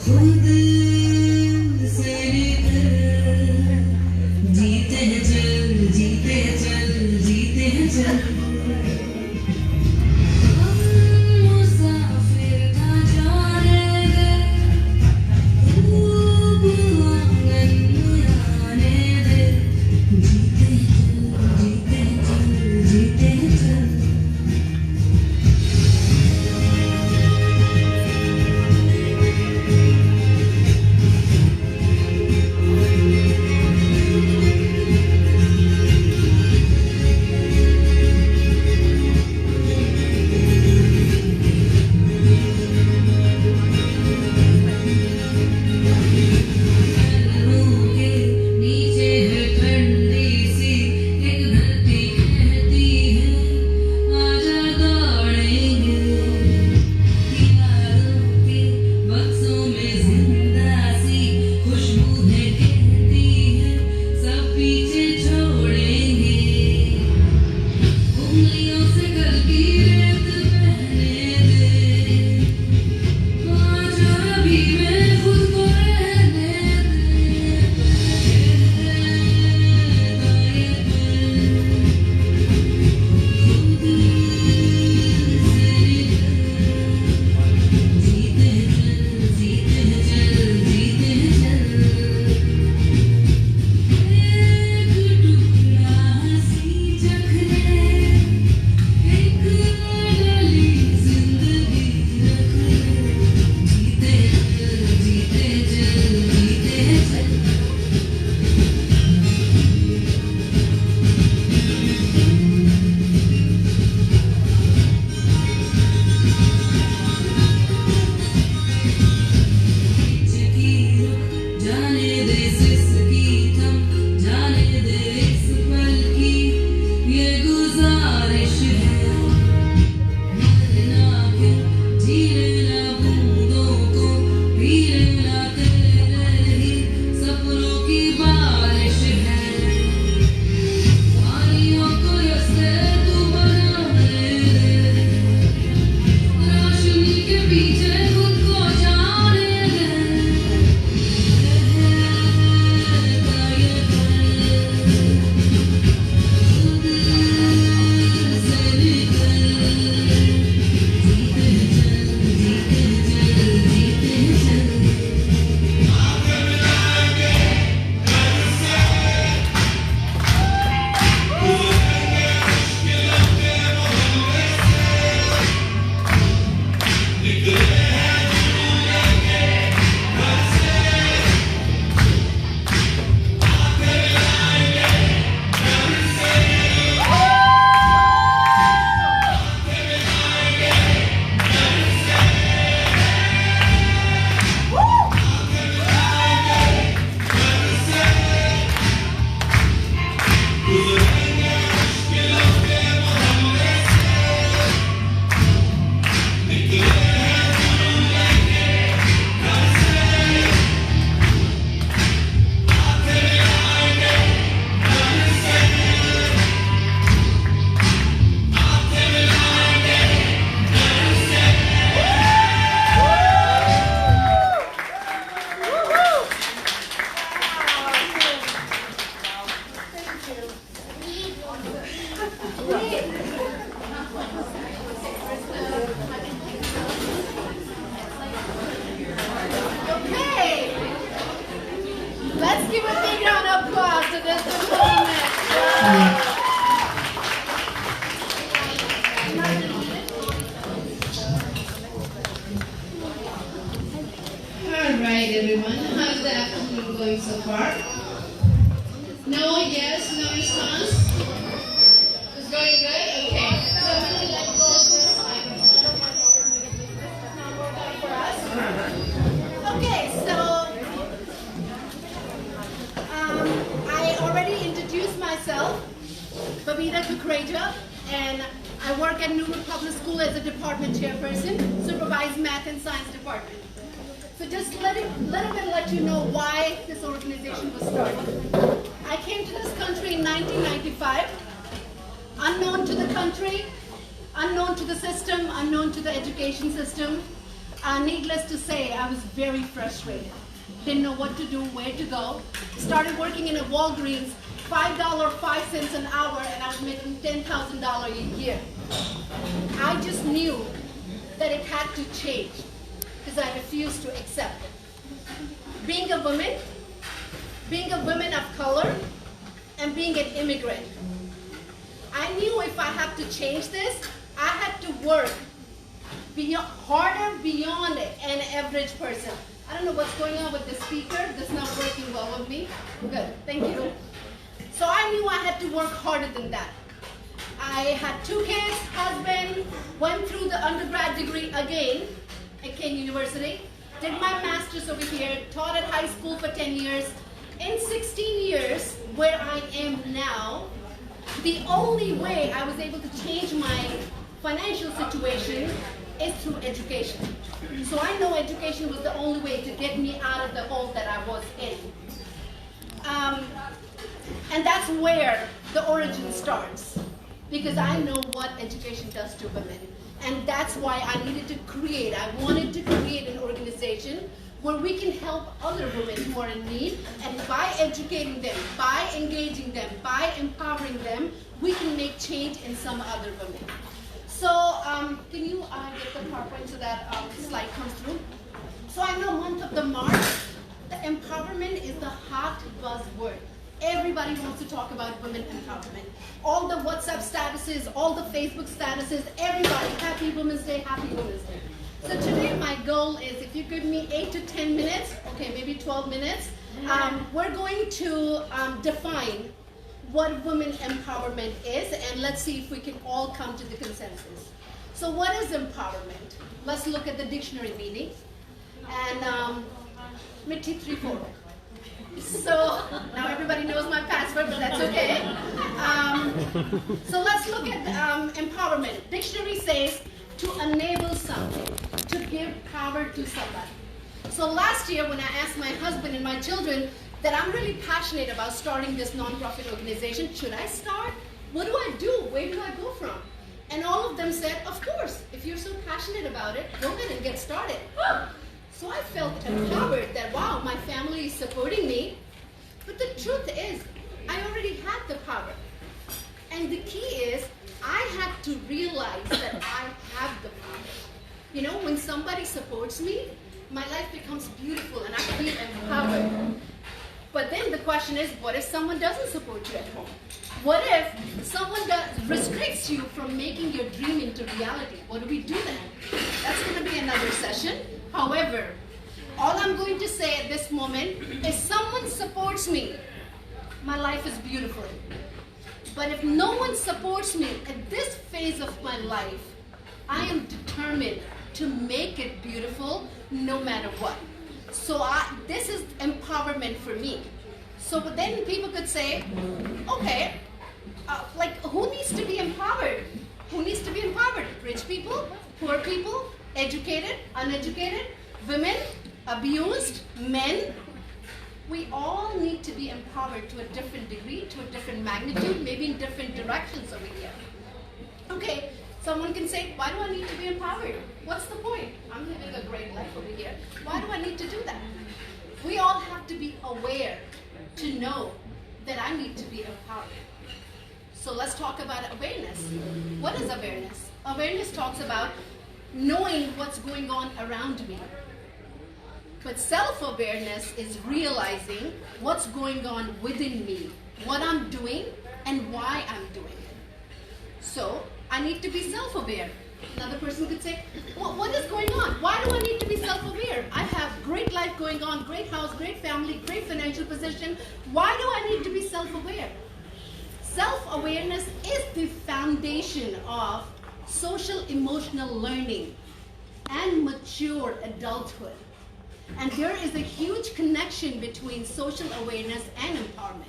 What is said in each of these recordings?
खुद से भी myself, Babita Kukreja, and I work at Newark Public School as a department chairperson, supervise math and science department. So just let you know why this organization was started. I came to this country in 1995, unknown to the country, unknown to the system, unknown to the education system. Needless to say, I was very frustrated. Didn't know what to do, where to go. Started working in a Walgreens, $5.05 an hour, and I was making $10,000 a year. I just knew that it had to change because I refused to accept it. Being a woman of color, and being an immigrant, I knew if I had to change this, I had to work harder beyond an average person. I don't know what's going on with the speaker. That's not working well with me. Good, thank you. So I knew I had to work harder than that. I had 2 kids, husband, went through the undergrad degree again at Kane University, did my master's over here, taught at high school for 10 years. In 16 years, where I am now, the only way I was able to change my financial situation is through education. So I know education was the only way to get me out of the hole that I was in. And that's where the origin starts, because I know what education does to women. And that's why I wanted to create an organization where we can help other women who are in need, and by educating them, by engaging them, by empowering them, we can make change in some other women. So can you get the PowerPoint so that slide comes through? So I know month of the March, the empowerment is the hot buzzword. Everybody wants to talk about women empowerment. All the WhatsApp statuses, all the Facebook statuses, everybody, Happy Women's Day, Happy Women's Day. So today my goal is, if you give me 8 to 10 minutes, okay, maybe 12 minutes, we're going to define what women empowerment is, and let's see if we can all come to the consensus. So what is empowerment? Let's look at the dictionary meaning. And Mitti 3-4. So now everybody knows my password, but that's okay. So let's look at empowerment. Dictionary says to enable something, to give power to somebody. So last year when I asked my husband and my children that I'm really passionate about starting this nonprofit organization, should I start? What do I do? Where do I go from? And all of them said, of course, if you're so passionate about it, go ahead and get started. So I felt empowered that, wow, my family is supporting me. But the truth is, I already had the power. And the key is, I had to realize that I have the power. You know, when somebody supports me, my life becomes beautiful and I feel empowered. But then the question is, what if someone doesn't support you at home? What if someone restricts you from making your dream into reality? What do we do then? That's going to be another session. However, all I'm going to say at this moment is someone supports me, my life is beautiful. But if no one supports me at this phase of my life, I am determined to make it beautiful no matter what. So this is empowerment for me. So but then people could say, okay, like who needs to be empowered? Who needs to be empowered? Rich people, poor people, educated, uneducated, women, abused, men. We all need to be empowered to a different degree, to a different magnitude, maybe in different directions over here. Okay, someone can say, why do I need to be empowered? What's the point? I'm living a great life over here. Why do I need to do that? We all have to be aware to know that I need to be empowered. So let's talk about awareness. What is awareness? Awareness talks about knowing what's going on around me. But self-awareness is realizing what's going on within me, what I'm doing, and why I'm doing it. So I need to be self-aware. Another person could say, well, what is going on? Why do I need to be self-aware? I have great life going on, great house, great family, great financial position. Why do I need to be self-aware? Self-awareness is the foundation of social emotional learning and mature adulthood. And there is a huge connection between social awareness and empowerment.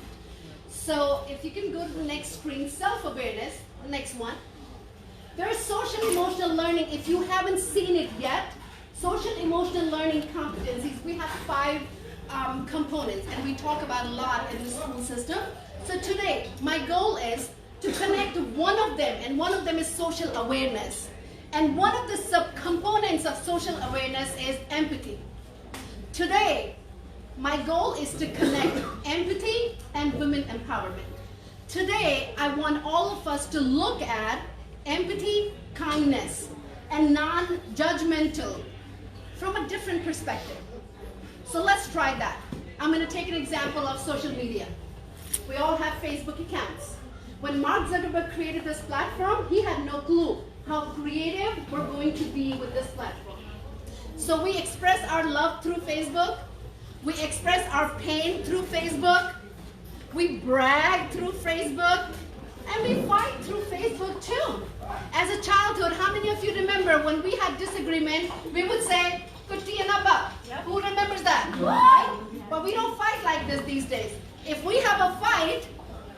So if you can go to the next screen, self-awareness, the next one. There's social emotional learning. If you haven't seen it yet, social emotional learning competencies, we have 5 components, and we talk about a lot in the school system. So today, my goal is to connect one of them, and one of them is social awareness. And one of the subcomponents of social awareness is empathy. Today, my goal is to connect empathy and women empowerment. Today, I want all of us to look at empathy, kindness, and non-judgmental from a different perspective. So let's try that. I'm going to take an example of social media. We all have Facebook accounts. When Mark Zuckerberg created this platform, he had no clue how creative we're going to be with this platform. So we express our love through Facebook. We express our pain through Facebook. We brag through Facebook. And we fight through Facebook too. As a childhood, how many of you remember when we had disagreement, we would say, Kutti and Abba. Who remembers that? Right? But we don't fight like this these days. If we have a fight,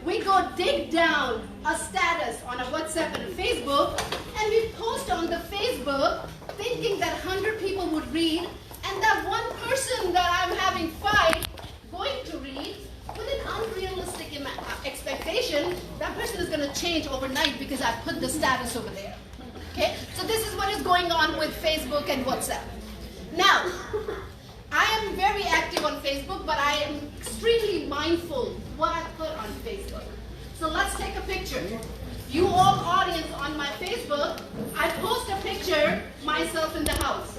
we go dig down a status on a WhatsApp and a Facebook, and we post on the Facebook thinking that 100 people would read, and that one person that I'm having fight going to read with an unrealistic expectation, that person is going to change overnight because I put the status over there. Okay? So this is what is going on with Facebook and WhatsApp. Now, I am very active on Facebook, but I am extremely mindful what I put on Facebook. So let's take a picture. You all audience on my Facebook, I post a picture myself in the house.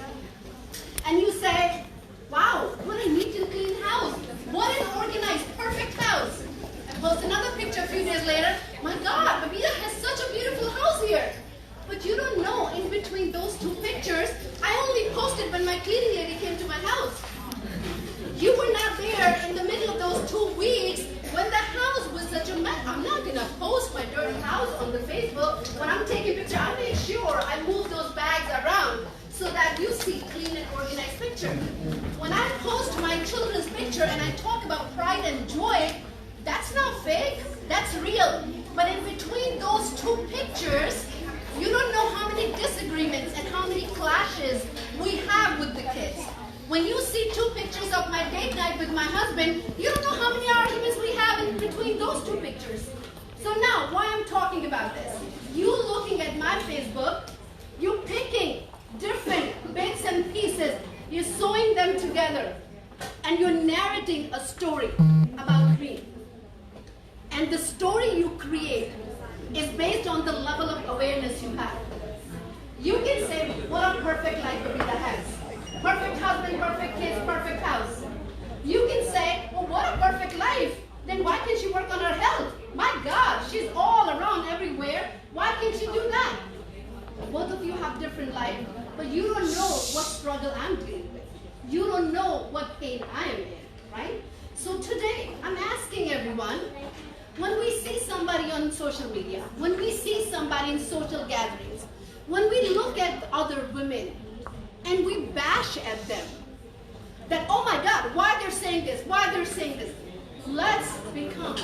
And you say, wow, what a neat and clean house. What an organized, perfect house. I post another picture a few days later. My God, Babita has such a beautiful house here. But you don't know, in between those 2 pictures, I only posted when my cleaning lady came to my house. You were not there in the middle of those 2 weeks when the house was such a mess. I'm not going to post my dirty house on the Facebook. When I'm taking pictures, I make sure I move those bags around so that you see clean and organized picture. When I post my children's picture and I talk about pride and joy, that's not fake, that's real. But in between those 2 pictures, you don't know how many disagreements and how many clashes we have with the kids. When you see 2 pictures of my date night with my husband, you don't know how many arguments we have in between those 2 pictures. So now, why I'm talking about this? You looking at my Facebook, you picking different bits and pieces, you're sewing them together, and you're narrating a story about green. And the story you create is based on the level of awareness you have. You can say, what a perfect life Babita has. Perfect husband, perfect kids, perfect house. You can say, well, what a perfect life. Then why can't she work on her health? My God, she's all around everywhere. Why can't she do that? Both of you have different life, but you don't know what struggle I'm dealing with. You don't know what pain I am in, right? So today, I'm asking everyone, when we see somebody on social media, when we see somebody in social gatherings, when we look at other women and we bash at them, that, oh my God, why they're saying this, why they're saying this, let's become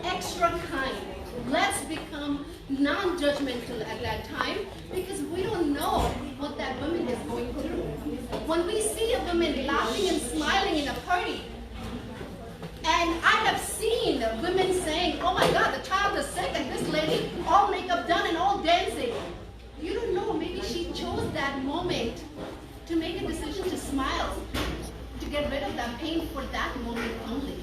extra kind. Let's become non-judgmental at that time, because we don't know what that woman is going through. When we see a woman laughing and smiling in a party, and I have seen women saying, oh my God, the child is sick, and this lady, all makeup done and all dancing. You don't know, maybe she chose that moment to make a decision to smile, to get rid of that pain for that moment only.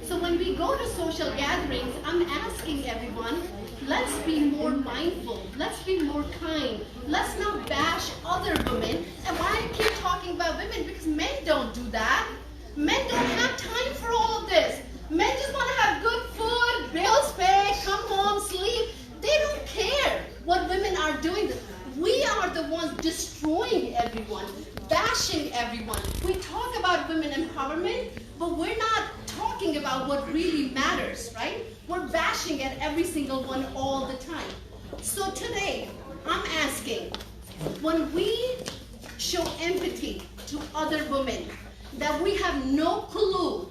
So when we go to social gatherings, I'm asking everyone, let's be more mindful, let's be more kind, let's not bash other women. And why I keep talking about women? Because men don't do that. Men don't have time for all of this. Men just want to have good food, bills paid, come home, sleep. They don't care what women are doing. We are the ones destroying everyone, bashing everyone. We talk about women empowerment, but we're not talking about what really matters, right? We're bashing at every single one all the time. So today, I'm asking, when we show empathy to other women, that we have no clue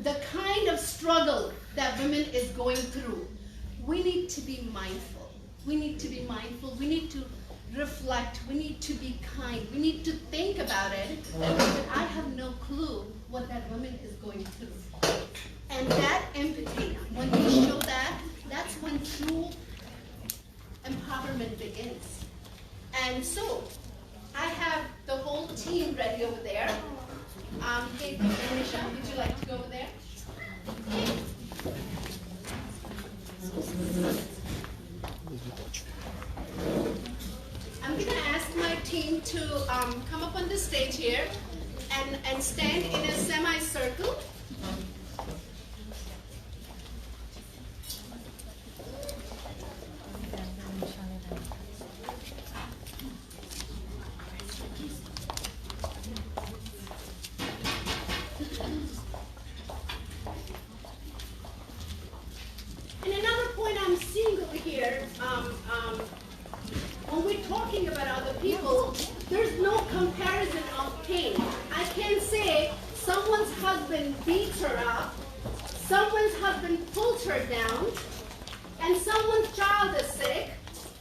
the kind of struggle that women is going through, we need to be mindful. We need to be mindful. We need to reflect. We need to be kind. We need to think about it. But I have no clue what that woman is going through. And that empathy, when we show that, that's when true empowerment begins. And so, I have the whole team ready over there. Hey, Anisha, would you like to go over there? I'm going to ask my team to come up on the stage here and stand in a semicircle. And another point I'm seeing over here, when we're talking about other people, there's no comparison of pain. I can't say someone's husband beats her up, someone's husband pulls her down, and someone's child is sick,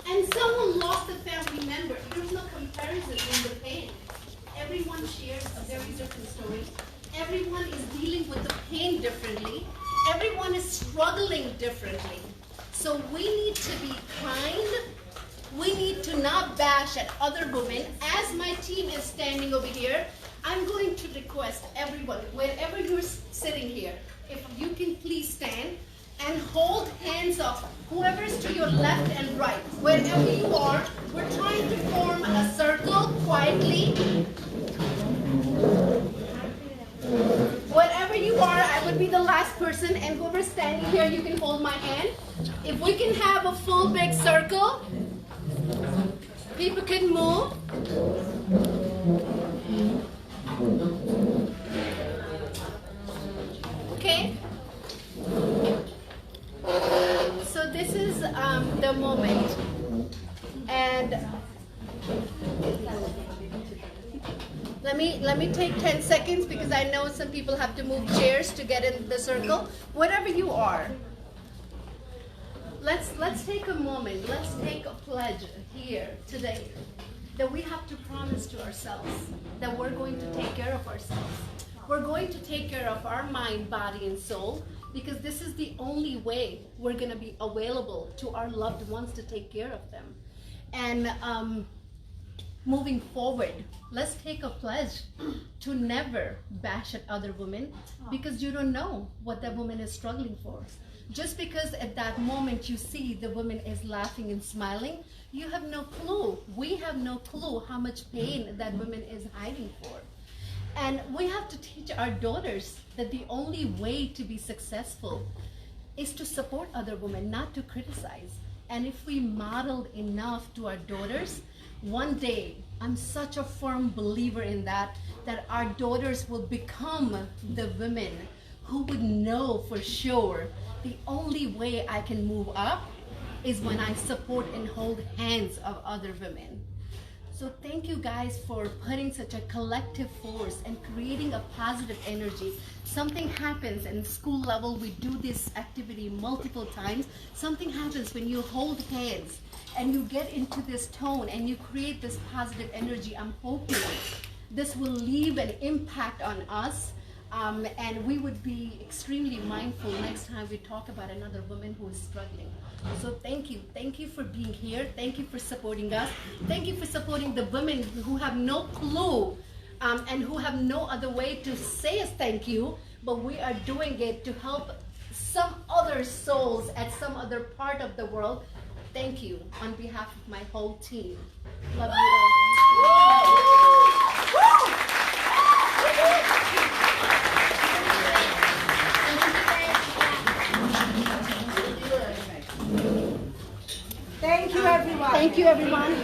and someone lost a family member. There's no comparison in the pain. Everyone shares a very different story. Everyone is dealing with the pain differently. Everyone is struggling differently. So we need to be kind. We need to not bash at other women. As my team is standing over here, I'm going to request everyone, wherever you're sitting here, if you can please stand and hold hands of whoever's to your left and right. Wherever you are, we're trying to form a circle quietly. Wherever you are, I would be the last person, and whoever's standing here, you can hold my hand. If we can have a full big circle, people can move. Okay? So this is the moment. And let me take 10 seconds because I know some people have to move chairs to get in the circle. Whatever you are, let's take a moment. Let's take a pledge here today that we have to promise to ourselves that we're going to take care of ourselves. We're going to take care of our mind, body, and soul, because this is the only way we're going to be available to our loved ones to take care of them. And moving forward, let's take a pledge to never bash at other women, because you don't know what that woman is struggling for. Just because at that moment you see the woman is laughing and smiling, you have no clue. We have no clue how much pain that woman is hiding for. And we have to teach our daughters that the only way to be successful is to support other women, not to criticize. And if we modeled enough to our daughters, one day, I'm such a firm believer in that our daughters will become the women who would know for sure the only way I can move up is when I support and hold hands of other women. So thank you guys for putting such a collective force and creating a positive energy. Something happens in school level, we do this activity multiple times. Something happens when you hold hands and you get into this tone and you create this positive energy. I'm hoping this will leave an impact on us. And we would be extremely mindful next time we talk about another woman who is struggling. So thank you for being here. Thank you for supporting us. Thank you for supporting the women who have no clue and who have no other way to say us thank you, but we are doing it to help some other souls at some other part of the world. Thank you on behalf of my whole team. Love you all. Thank you, everyone. Thank you, everyone.